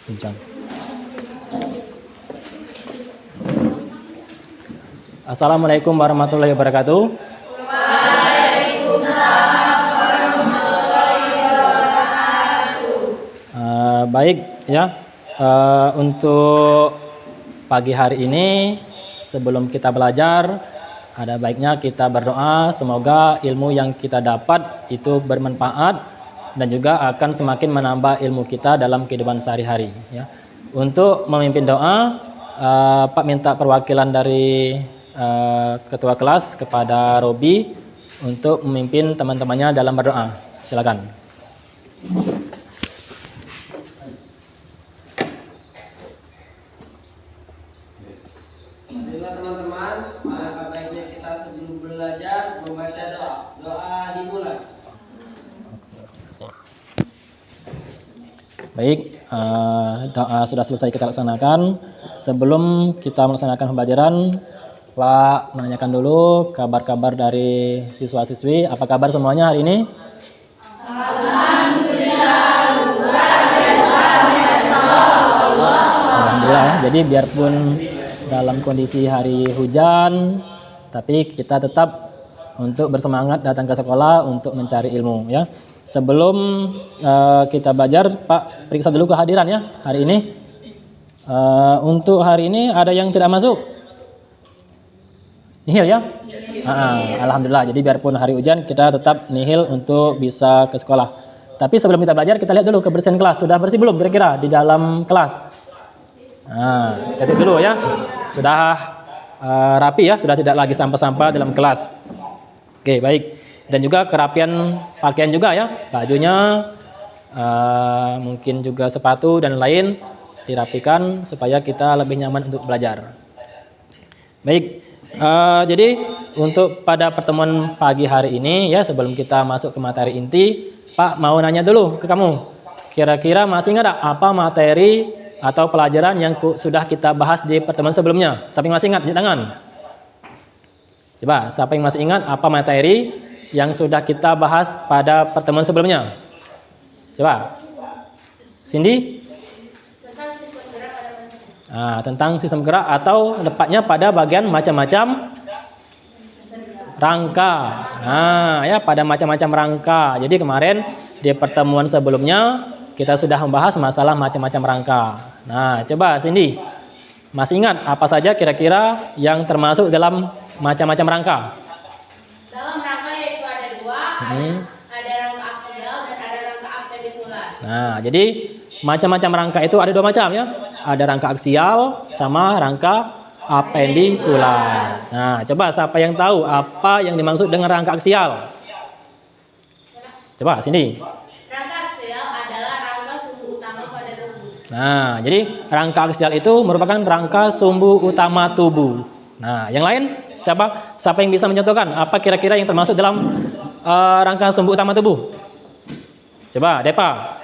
Hujan. Assalamualaikum warahmatullahi wabarakatuh. Baik ya, untuk pagi hari ini sebelum kita belajar, ada baiknya kita berdoa semoga ilmu yang kita dapat itu bermanfaat dan juga akan semakin menambah ilmu kita dalam kehidupan sehari-hari ya. Untuk memimpin doa, Pak minta perwakilan dari ketua kelas kepada Robi untuk memimpin teman-temannya dalam berdoa. Silakan. Baiklah teman-teman, maka baiknya kita sebelum belajar membaca doa. Doa dimulai. Baik, doa sudah selesai kita laksanakan. Sebelum kita melaksanakan pembelajaran, Pak menanyakan dulu kabar-kabar dari siswa-siswi. Apa kabar semuanya hari ini? Alhamdulillah ya. Jadi biarpun dalam kondisi hari hujan, tapi kita tetap untuk bersemangat datang ke sekolah untuk mencari ilmu ya. Sebelum kita belajar, Pak periksa dulu kehadiran ya hari ini. Untuk hari ini ada yang tidak masuk? Nihil ya? Alhamdulillah. Jadi biarpun hari hujan kita tetap nihil untuk bisa ke sekolah. Tapi sebelum kita belajar kita lihat dulu kebersihan kelas. Sudah bersih belum kira-kira di dalam kelas? Kita cek dulu ya. Sudah rapi ya, sudah tidak lagi sampah-sampah dalam kelas. Oke, baik. Dan juga kerapian pakaian juga ya, bajunya, mungkin juga sepatu dan lain dirapikan supaya kita lebih nyaman untuk belajar. Baik, jadi untuk pada pertemuan pagi hari ini ya, sebelum kita masuk ke materi inti, Pak mau nanya dulu ke kamu, kira-kira masih ingat apa materi atau pelajaran yang sudah kita bahas di pertemuan sebelumnya? Siapa yang masih ingat? Angkat tangan. Coba, siapa yang masih ingat apa materi yang sudah kita bahas pada pertemuan sebelumnya? Coba. Cindy? Tentang sistem gerak atau tepatnya pada bagian macam-macam rangka. Ya pada macam-macam rangka. Jadi kemarin di pertemuan sebelumnya kita sudah membahas masalah macam-macam rangka. Nah, coba Cindy, masih ingat apa saja kira-kira yang termasuk dalam macam-macam rangka? Dalam rangka yaitu ada dua, ada rangka aksial dan ada rangka apendikular. Nah, jadi macam-macam rangka itu ada dua macam ya. Ada rangka aksial sama rangka apendikular. Nah, coba siapa yang tahu apa yang dimaksud dengan rangka aksial? Coba sini. Rangka aksial adalah rangka sumbu utama pada tubuh. Nah, jadi rangka aksial itu merupakan rangka sumbu utama tubuh. Nah, yang lain coba siapa yang bisa mencontohkan apa kira-kira yang termasuk dalam rangka sumbu utama tubuh? Coba, Depa.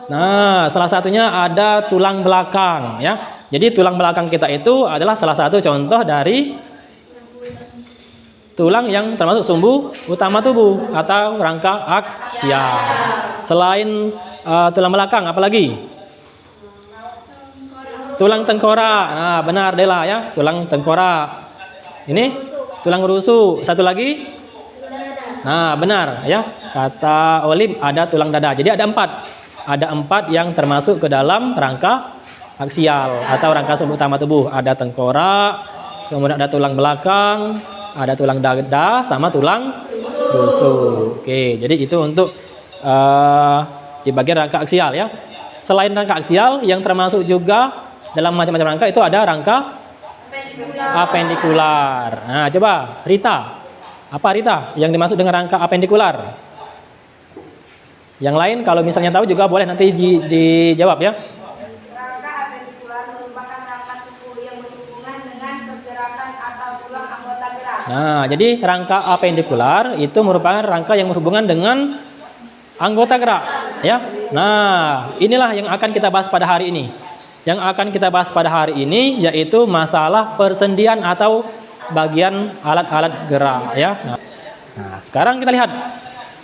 Nah, salah satunya ada tulang belakang ya. Jadi tulang belakang kita itu adalah salah satu contoh dari tulang yang termasuk sumbu utama tubuh atau rangka aksial. Selain tulang belakang, apalagi? Tulang tengkorak. Nah, benar Dela ya, tulang tengkorak. Ini tulang rusuk. Satu lagi? Nah, benar ya. Kata Olim ada tulang dada. Jadi ada empat. Ada empat yang termasuk ke dalam rangka aksial atau rangka sumbu utama tubuh. Ada tengkorak, kemudian ada tulang belakang, ada tulang dada, sama tulang rusuk. Oke, jadi itu untuk di bagian rangka aksial ya. Selain rangka aksial, yang termasuk juga dalam macam-macam rangka itu ada rangka apendikular. Nah, coba Rita. Apa Rita yang dimaksud dengan rangka apendikular? Yang lain kalau misalnya tahu juga boleh nanti dijawab ya. Rangka apendikular merupakan rangka tubuh yang berhubungan dengan pergerakan atau tulang anggota gerak. Nah, jadi rangka apendikular itu merupakan rangka yang berhubungan dengan anggota gerak ya. Nah, inilah yang akan kita bahas pada hari ini. Yang akan kita bahas pada hari ini yaitu masalah persendian atau bagian alat-alat gerak ya. Nah, sekarang kita lihat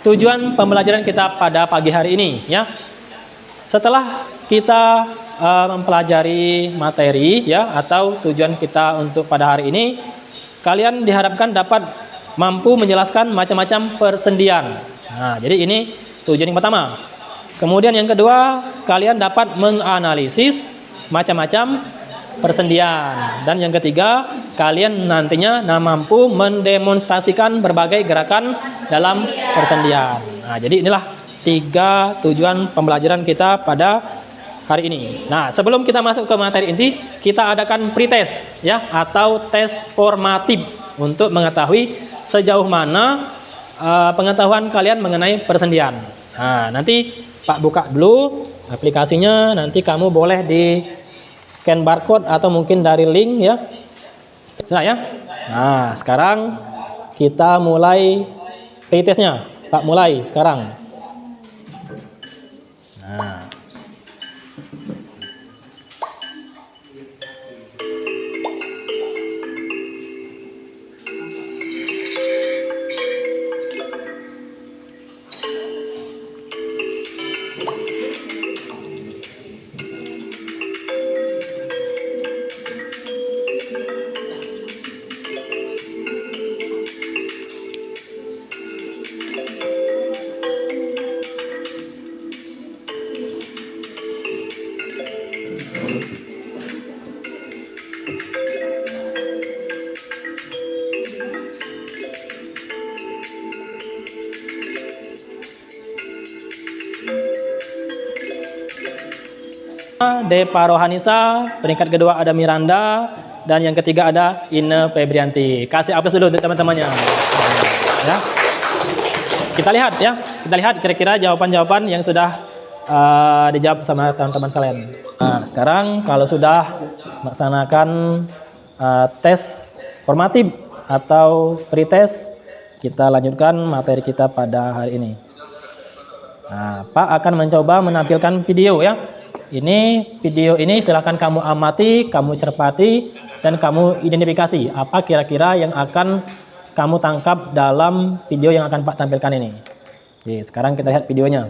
tujuan pembelajaran kita pada pagi hari ini ya. Setelah kita mempelajari materi ya atau tujuan kita untuk pada hari ini, kalian diharapkan dapat mampu menjelaskan macam-macam persendian. Nah, jadi ini tujuan yang pertama. Kemudian yang kedua, kalian dapat menganalisis macam-macam persendian. Dan yang ketiga, kalian nantinya mampu mendemonstrasikan berbagai gerakan dalam persendian. Nah, jadi inilah 3 tujuan pembelajaran kita pada hari ini. Nah, sebelum kita masuk ke materi inti, kita adakan pretest ya atau tes formatif untuk mengetahui sejauh mana pengetahuan kalian mengenai persendian. Nah, nanti Pak buka dulu aplikasinya, nanti kamu boleh di scan barcode atau mungkin dari link ya. Sudah ya? Nah, sekarang kita mulai pretestnya. Pak mulai sekarang. Nah. Depa Rohanisa, peringkat kedua ada Miranda, dan yang ketiga ada Ine Febrianti. Kasih aplaus dulu untuk teman-temannya. Ya. Kita lihat ya, kita lihat kira-kira jawaban-jawaban yang sudah dijawab sama teman-teman sekalian. Nah, sekarang kalau sudah melaksanakan tes formatif atau pretest, kita lanjutkan materi kita pada hari ini. Nah, Pak akan mencoba menampilkan video ya. Ini video ini silakan kamu amati, kamu cermati, dan kamu identifikasi apa kira-kira yang akan kamu tangkap dalam video yang akan Pak tampilkan ini. Oke, sekarang kita lihat videonya.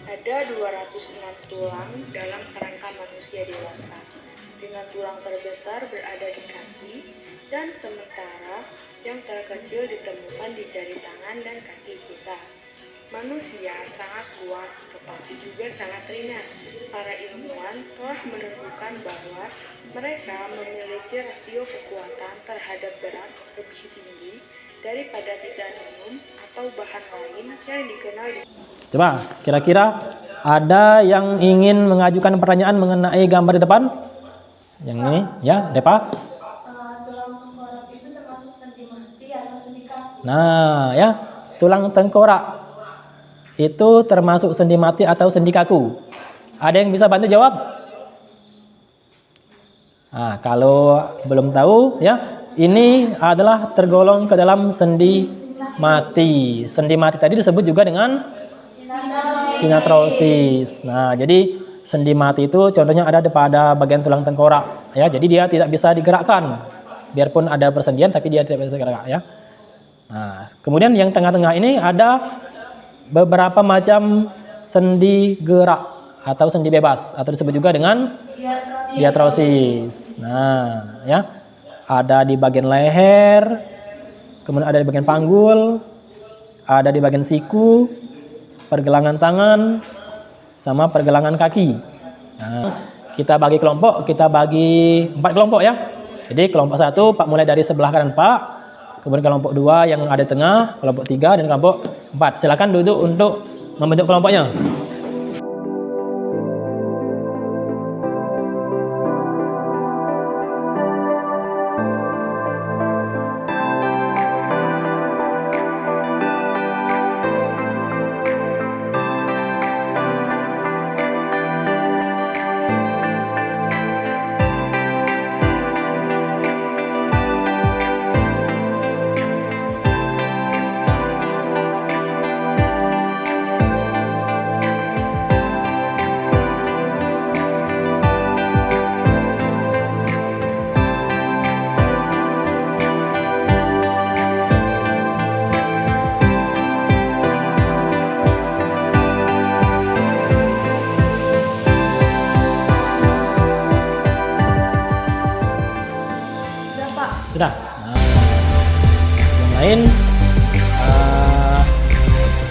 Ada 206 tulang dalam kerangka manusia dewasa, dengan tulang terbesar berada di kaki, dan sementara yang terkecil ditemukan di jari tangan dan kaki kita. Manusia sangat kuat, tetapi juga sangat ringan. Para ilmuwan telah menentukan bahwa mereka memiliki rasio kekuatan terhadap berat lebih tinggi daripada titanium atau bahan lain yang dikenal di... Coba, kira-kira ada yang ingin mengajukan pertanyaan mengenai gambar di depan? Yang ini, ya, Depa? Tulang tengkorak itu termasuk sendi mati atau sendi kaki? Nah, ya, tulang tengkorak itu termasuk sendi mati atau sendi kaku. Ada yang bisa bantu jawab? Nah, kalau belum tahu ya, ini adalah tergolong ke dalam sendi mati. Sendi mati tadi disebut juga dengan sinatrosis. Nah, jadi sendi mati itu contohnya ada pada bagian tulang tengkorak ya. Jadi dia tidak bisa digerakkan. Biarpun ada persendian tapi dia tidak bisa digerakkan ya. Nah, kemudian yang tengah-tengah ini ada beberapa macam sendi gerak atau sendi bebas atau disebut juga dengan diatrosis. Nah, ya. Ada di bagian leher, kemudian ada di bagian panggul, ada di bagian siku, pergelangan tangan, sama pergelangan kaki. Nah, kita bagi kelompok, kita bagi 4 kelompok ya. Jadi kelompok 1 Pak mulai dari sebelah kanan Pak. Kemudian kelompok 2 yang ada di tengah, kelompok 3 dan kelompok 4. Silakan duduk untuk membentuk kelompoknya. lain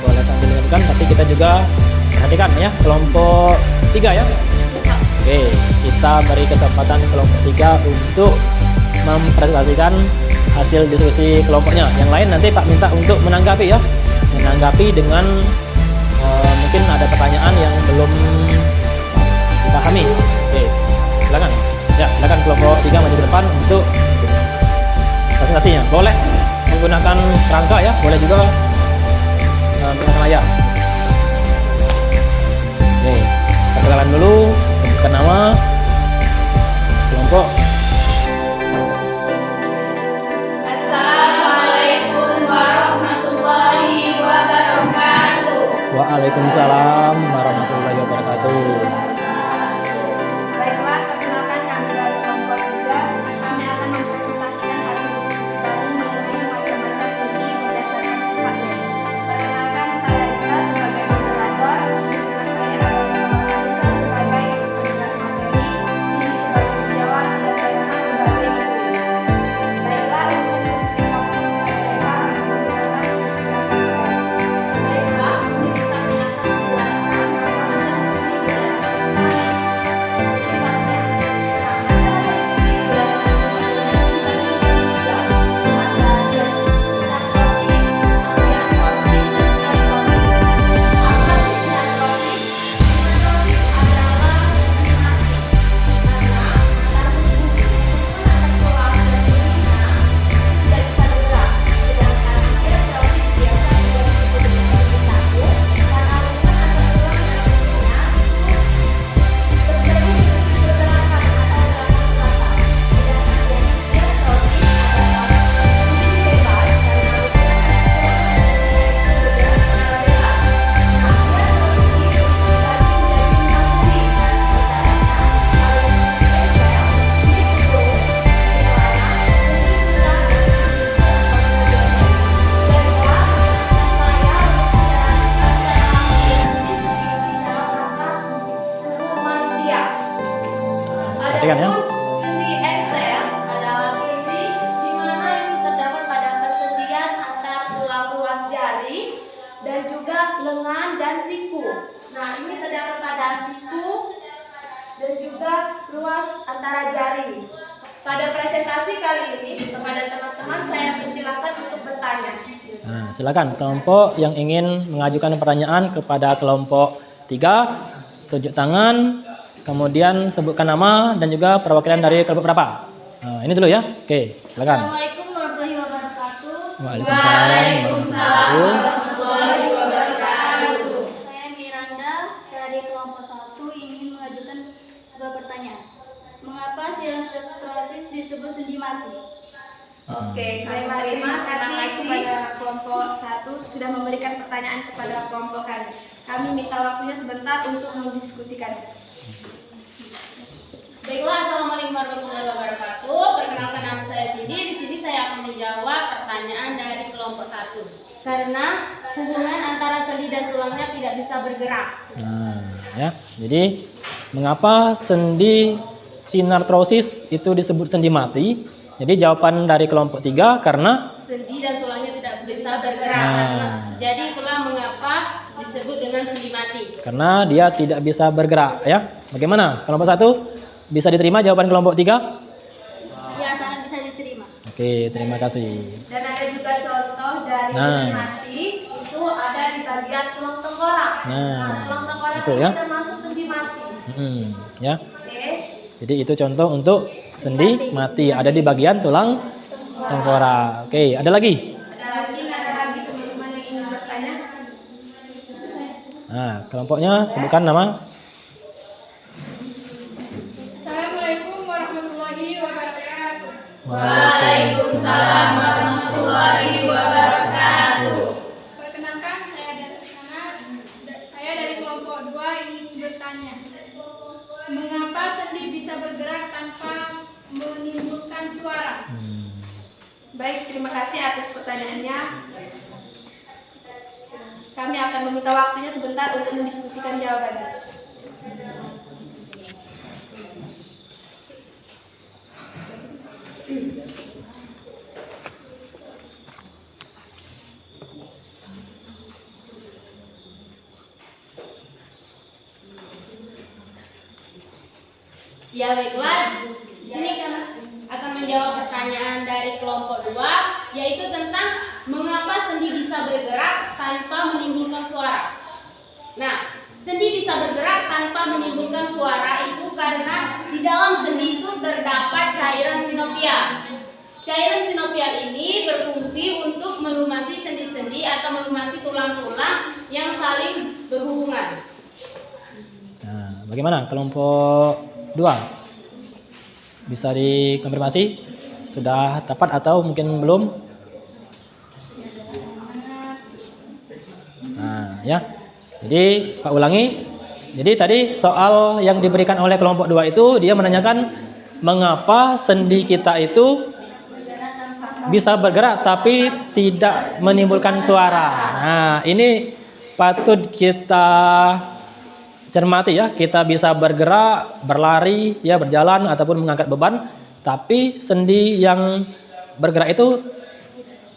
boleh sambil dilakukan, tapi kita juga perhatikan ya kelompok 3 ya. Oke, kita beri kesempatan kelompok 3 untuk mempresentasikan hasil diskusi kelompoknya. Yang lain nanti Pak minta untuk menanggapi ya, menanggapi dengan mungkin ada pertanyaan yang belum dipahami. Oke, silakan. Ya, silakan kelompok 3 maju ke depan untuk presentasinya. Boleh menggunakan kerangka ya, boleh juga menggunakan layar. Oke, perkenalan dulu, sebutkan nama kelompok. Assalamualaikum warahmatullahi wabarakatuh. Waalaikumsalam warahmatullahi wabarakatuh. Baiklah, perkenalkan kami dari kelompok 3. Kami akan mempresentasikan hasil diskusi kami mengenai macam-macam seni berdasarkan sifatnya. Perkenalkan, saya Rita sebagai moderator, dan saya Alisa sebagai penjelas materi, Cindy sebagai penjawab, dan saya sebagai penulis. Baiklah, untuk sistem waktu mereka akan menggunakan Baiklah, ini kami akan menjelaskan Perhatikan ya. Sendi Excel adalah sendi di mana itu terdapat pada persendian antar tulang ruas jari dan juga lengan dan siku. Nah, ini terdapat pada siku dan juga ruas antara jari. Pada presentasi kali ini kepada teman-teman saya persilakan untuk bertanya. Nah, silakan kelompok yang ingin mengajukan pertanyaan kepada kelompok 3, tunjuk tangan, kemudian sebutkan nama dan juga perwakilan dari kelompok berapa. Nah, ini dulu ya. Oke, silakan. Assalamualaikum warahmatullahi wabarakatuh. Waalaikumsalam warahmatullahi wabarakatuh. Saya Miranda dari kelompok 1 ingin mengajukan sebuah pertanyaan. Mengapa silantrosis disebut sendi mati? Oke, baiklah, terima kasih kepada kelompok 1 sudah memberikan pertanyaan kepada kelompok kami. Kami minta waktunya sebentar untuk mendiskusikan. Baiklah, assalamualaikum warahmatullahi wabarakatuh. Perkenalkan nama saya Cindy. Di sini saya akan menjawab pertanyaan dari kelompok 1. Karena hubungan antara sendi dan tulangnya tidak bisa bergerak. Nah, ya. Jadi, mengapa sendi sinartrosis itu disebut sendi mati? Jadi jawaban dari kelompok 3 karena Sendi dan tulangnya tidak bisa bergerak. Jadi itulah mengapa disebut dengan sendi mati. karena dia tidak bisa bergerak ya. Bagaimana? Kelompok 1 bisa diterima jawaban kelompok 3? Ya, sangat bisa diterima. Oke, terima kasih. Dan ada juga contoh dari sendi mati itu ada di bagian tulang tengkorak. Tulang tengkorak itu ya. termasuk sendi mati. Ya. Oke. Jadi itu contoh untuk sendi mati ada di bagian tulang tengkorak. Oke, ada lagi? Ada lagi teman-teman yang ingin bertanya? Nah, kelompoknya sebutkan nama. Assalamualaikum warahmatullahi wabarakatuh. Waalaikumsalam warahmatullahi wabarakatuh. Perkenalkan, saya dari kelompok 2 ingin bertanya. Mengapa sendi bisa bergerak tanpa menimbulkan suara? Baik, terima kasih atas pertanyaannya. Kami akan meminta waktunya sebentar untuk mendiskusikan jawabannya. Ya baiklah, di sini akan menjawab pertanyaan dari kelompok 2, yaitu tentang mengapa sendi bisa bergerak tanpa menimbulkan suara. Nah, sendi bisa bergerak tanpa menimbulkan suara itu karena di dalam sendi itu terdapat cairan sinovial. Cairan sinovial ini berfungsi untuk melumasi sendi-sendi atau melumasi tulang-tulang yang saling berhubungan. Nah, bagaimana kelompok 2? Bisa dikonfirmasi? Sudah tepat atau mungkin belum? Nah, ya. Jadi, Pak ulangi. Jadi tadi soal yang diberikan oleh kelompok 2 itu dia menanyakan mengapa sendi kita itu bisa bergerak tapi tidak menimbulkan suara. Nah, ini patut kita cermati ya. Kita bisa bergerak, berlari, ya berjalan ataupun mengangkat beban, tapi sendi yang bergerak itu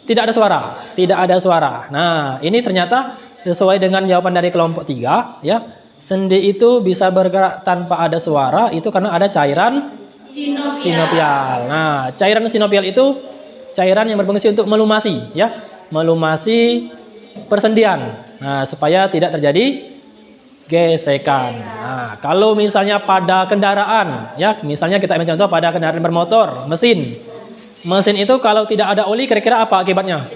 tidak ada suara, tidak ada suara. Nah, ini ternyata sesuai dengan jawaban dari kelompok 3 ya. Sendi itu bisa bergerak tanpa ada suara itu karena ada cairan sinovial. Nah, cairan sinovial itu cairan yang berfungsi untuk melumasi ya, melumasi persendian. Nah, supaya tidak terjadi gesekan. Nah, kalau misalnya pada kendaraan ya, misalnya kita ambil contoh pada kendaraan bermotor, mesin. Mesin itu kalau tidak ada oli kira-kira apa akibatnya?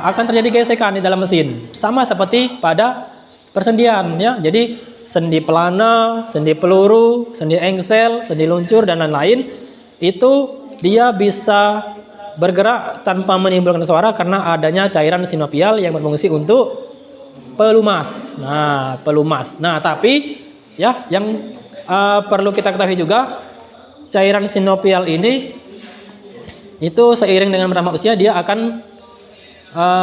Akan terjadi gesekan di dalam mesin. Sama seperti pada persendian ya. Jadi sendi pelana, sendi peluru, sendi engsel, sendi luncur dan lain-lain itu dia bisa bergerak tanpa menimbulkan suara karena adanya cairan sinovial yang berfungsi untuk pelumas. Nah, pelumas. Nah, tapi ya yang perlu kita ketahui juga cairan sinovial ini itu seiring dengan bertambah usia dia akan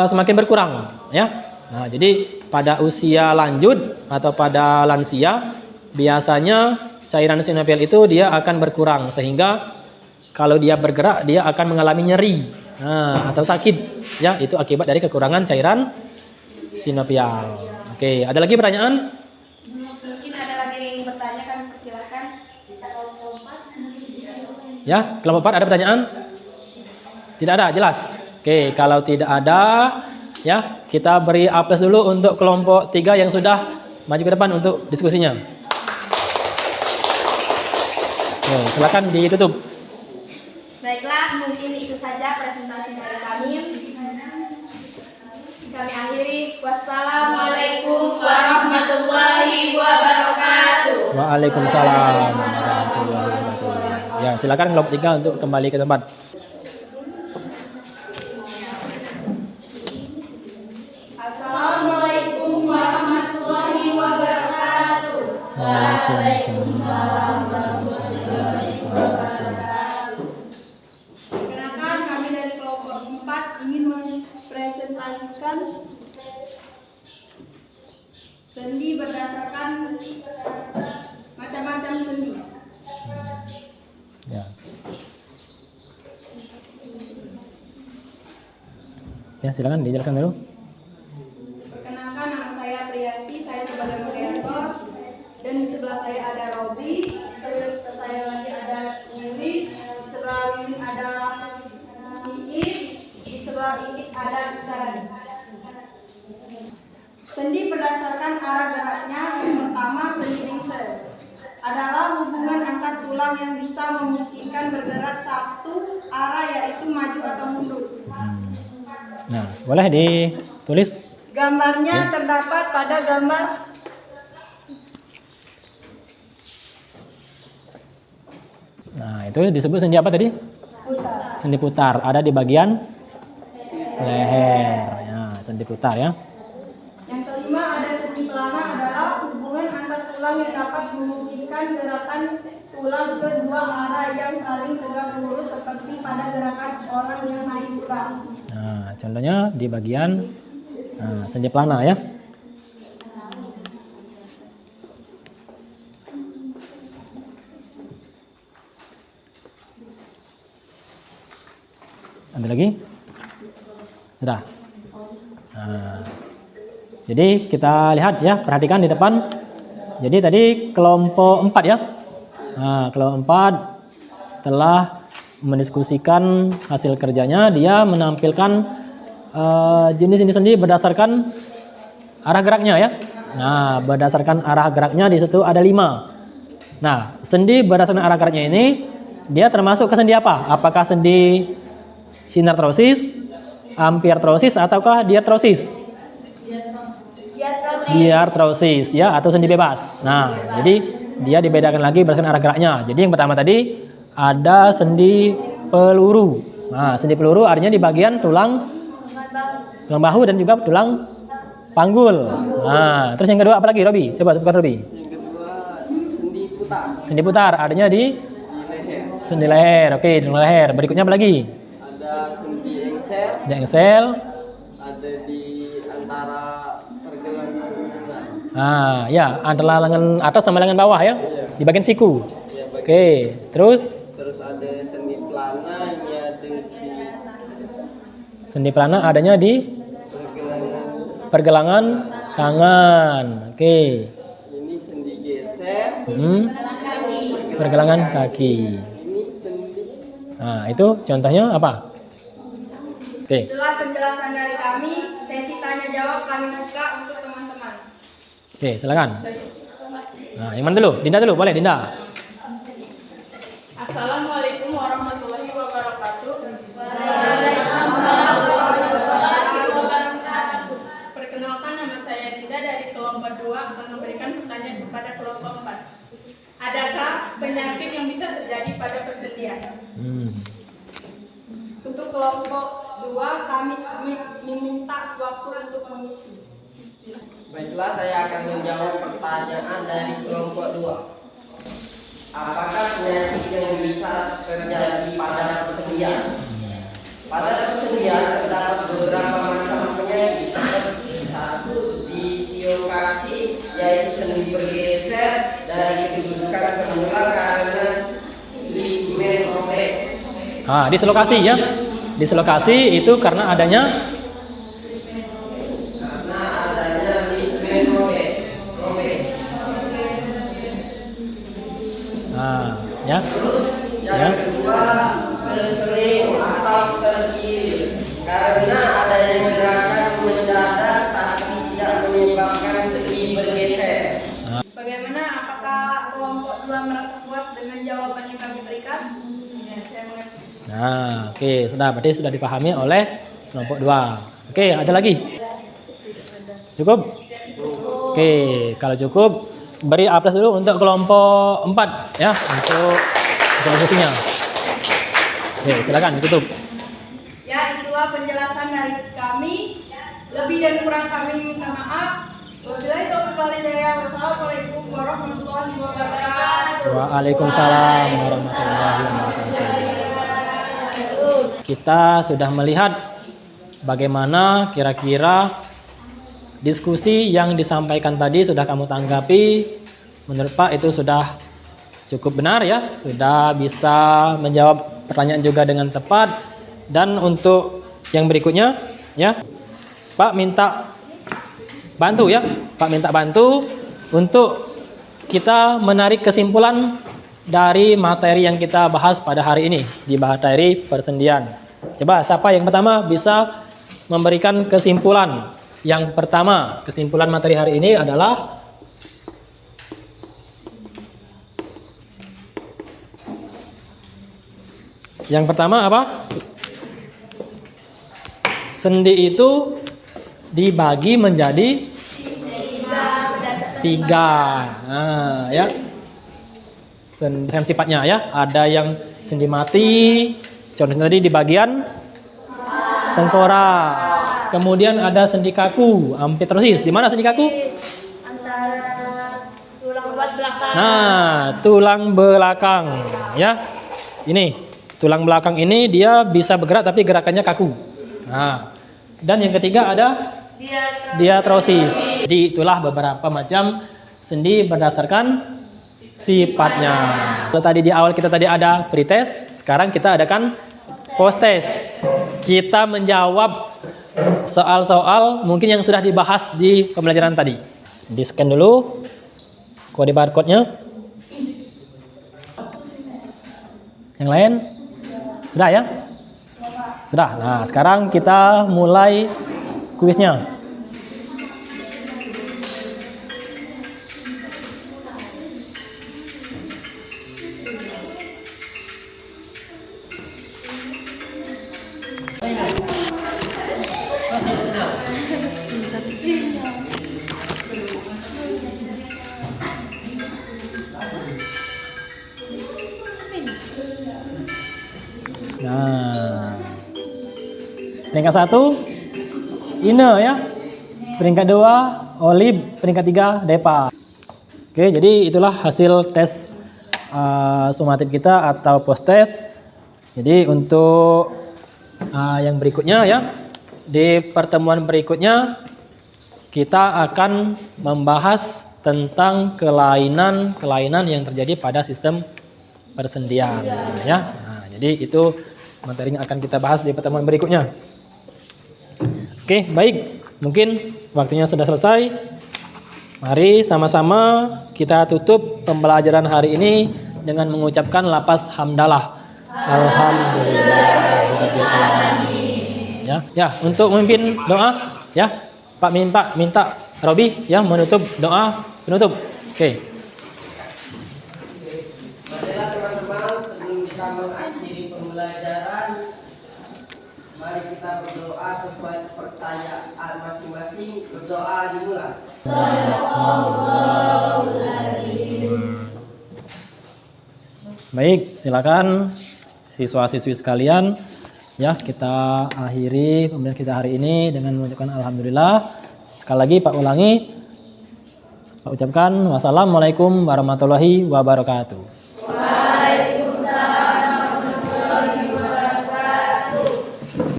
semakin berkurang ya. Nah, jadi pada usia lanjut atau pada lansia biasanya cairan sinovial itu dia akan berkurang sehingga kalau dia bergerak dia akan mengalami nyeri atau sakit ya, itu akibat dari kekurangan cairan sinovial. Oke, ada lagi pertanyaan? Mungkin ada lagi yang bertanya, kami persilahkan. Ya, kelompok 4 ada pertanyaan? Tidak ada, jelas. Oke, kalau tidak ada ya, kita beri A+ dulu untuk kelompok 3 yang sudah maju ke depan untuk diskusinya. Oke, silakan ditutup. Baiklah, mungkin itu saja presentasi dari kami. Kami akhiri. Wassalamualaikum warahmatullahi wabarakatuh. Waalaikumsalam warahmatullahi wabarakatuh. Ya, silakan kelompok 3 untuk kembali ke tempat. Assalamualaikum warahmatullahi wabarakatuh. Waalaikumsalam warahmatullahi wabarakatuh. Perkenalkan, kami dari kelompok 4 ingin mempresentasikan sendi berdasarkan macam-macam sendi. Ya. Ya, silakan dijelaskan dulu. Perkenalkan, nama saya Priyanti, saya sebagai moderator, dan di sebelah saya ada Robi, di sebelah saya lagi ada Yuli, di sebelah Yuli ada Iit, di sebelah Iit ada Karani. Sendi berdasarkan arah geraknya. Yang pertama, sendi engsel adalah hubungan antar tulang yang bisa memungkinkan bergerak satu arah, yaitu maju atau mundur. Nah, boleh ditulis. Gambarnya terdapat pada gambar. Nah, itu disebut sendi apa tadi? Putar. Sendi putar. Ada di bagian leher. Ya, sendi putar ya. Yang kelima, ada sendi pelana adalah hubungan antar tulang yang dapat memungkinkan gerakan tulang ke dua arah yang saling tegak lurus seperti pada gerakan orang yang naik tulang. Nah, contohnya di bagian sendi pelana ya. Ada lagi? Sudah. Nah, jadi kita lihat ya, perhatikan di depan. Jadi tadi kelompok 4 ya. Nah, kelompok 4 telah mendiskusikan hasil kerjanya. Dia menampilkan jenis-jenis sendi berdasarkan arah geraknya ya. Nah, berdasarkan arah geraknya di situ ada 5. Nah, sendi berdasarkan arah geraknya ini dia termasuk ke sendi apa? Apakah sendi sinartrosis, ampiartrosis, ataukah diartrosis? Diartrosis ya, atau sendi bebas. Nah, jadi dia dibedakan lagi berdasarkan arah geraknya. Jadi yang pertama tadi ada sendi peluru. Nah, sendi peluru artinya di bagian tulang bahu dan juga tulang panggul. Nah, terus yang kedua apa lagi, Robi? Coba sebutkan, Robi. Yang kedua sendi putar Sendi putar adanya di leher. sendi leher. Oke, di leher. Berikutnya apa lagi? Ada sendi engsel, Ada engsel. ada di antara pergelangan punggungan. Nah, ya, antara lengan atas sama lengan bawah ya. Di bagian siku. Ya, Oke, terus terus ada sendi pelana, ini ada di sendi pelana adanya di pergelangan. pergelangan tangan. Oke. Ini sendi geser, Pergelangan kaki. ini sendi. Nah, itu contohnya apa? Oke. Setelah penjelasan dari kami, sesi tanya jawab kami buka untuk teman-teman. Oke, silakan. Nah, yang mana dulu? Dinda dulu, boleh Dinda. Assalamualaikum warahmatullahi wabarakatuh. Perkenalkan, nama saya Dinda dari kelompok 2 akan memberikan pertanyaan kepada kelompok 4. Adakah penyakit yang bisa terjadi pada persendian? Untuk kelompok 2 kami meminta waktu untuk mengisi. Baiklah, saya akan menjawab pertanyaan dari kelompok 2. Apakah penyakit yang bisa terjadi pada persendian? Pada persendian terdapat beberapa macam penyakit seperti satu dislokasi, yaitu sendi bergeser dari kedudukan semula karena ligamen robek. Ah, dislokasi ya. Dislokasi itu karena adanya Ligamen robek. ah, ya. Yang kedua, terseling atau tergilir karena adanya gerakan mendadak tapi tidak menyebabkan sendi bergeser. Bagaimana? Apakah kelompok 2 merasa puas dengan jawaban yang kami berikan? Ya, saya mengerti. Nah, oke, sudah berarti sudah dipahami oleh kelompok 2. Oke, ada lagi? Cukup? Oke, kalau cukup beri A+ dulu untuk kelompok 4 ya, untuk diskusinya. Oke, silakan ditutup. Ya, itulah penjelasan dari kami. Lebih dan kurang kami minta maaf. Wabillahi taufiq wal hidayah. Wassalamualaikum warahmatullahi wabarakatuh. Waalaikumsalam warahmatullahi wabarakatuh. Kita sudah melihat bagaimana kira-kira diskusi yang disampaikan tadi sudah kamu tanggapi. Menurut Pak itu sudah cukup benar ya, sudah bisa menjawab pertanyaan juga dengan tepat. Dan untuk yang berikutnya ya, Pak minta bantu ya, Pak minta bantu untuk kita menarik kesimpulan dari materi yang kita bahas pada hari ini di materi persendian. Coba siapa yang pertama bisa memberikan kesimpulan? Yang pertama, kesimpulan materi hari ini adalah yang pertama apa? Sendi itu dibagi menjadi 3. Nah, ya. Dengan sifatnya ya, ada yang sendi mati, contohnya tadi di bagian tengkorak. Kemudian ada sendi kaku, ampiartrosis. Di mana sendi kaku? Antara tulang lepas belakang. Nah, tulang belakang ya. Ini tulang belakang ini dia bisa bergerak tapi gerakannya kaku. Nah, dan yang ketiga ada diartrosis. Jadi itulah beberapa macam sendi berdasarkan sifatnya. Kalau tadi di awal kita tadi ada pretest, sekarang kita adakan post-test. Kita menjawab soal-soal mungkin yang sudah dibahas di pembelajaran tadi. Di-scan dulu. kode barcode-nya? Yang lain? Sudah ya? Sudah. Nah, sekarang kita mulai kuisnya. Nah, peringkat 1 Ine ya, peringkat 2 Olib, peringkat 3 Depa. Oke, jadi itulah hasil tes sumatif kita atau post test. Jadi untuk yang berikutnya ya, di pertemuan berikutnya kita akan membahas tentang kelainan yang terjadi pada sistem persendian ya. Nah, jadi itu materi yang akan kita bahas di pertemuan berikutnya. Oke, baik. Mungkin waktunya sudah selesai. Mari sama-sama kita tutup pembelajaran hari ini dengan mengucapkan lafaz hamdalah. Alhamdulillahirabbil alamin. Ya, untuk memimpin doa ya, Pak minta Robi ya menutup doa penutup. Oke. Marilah teman-teman, sebelum kita mengakhiri pembelajaran, mari kita berdoa sesuai percayaan masing-masing. Berdoa dimulai. Baik, silakan siswa-siswi sekalian. Ya, kita akhiri pembelajaran kita hari ini dengan mengucapkan alhamdulillah. Sekali lagi Pak ulangi. Pak ucapkan wassalamualaikum warahmatullahi wabarakatuh.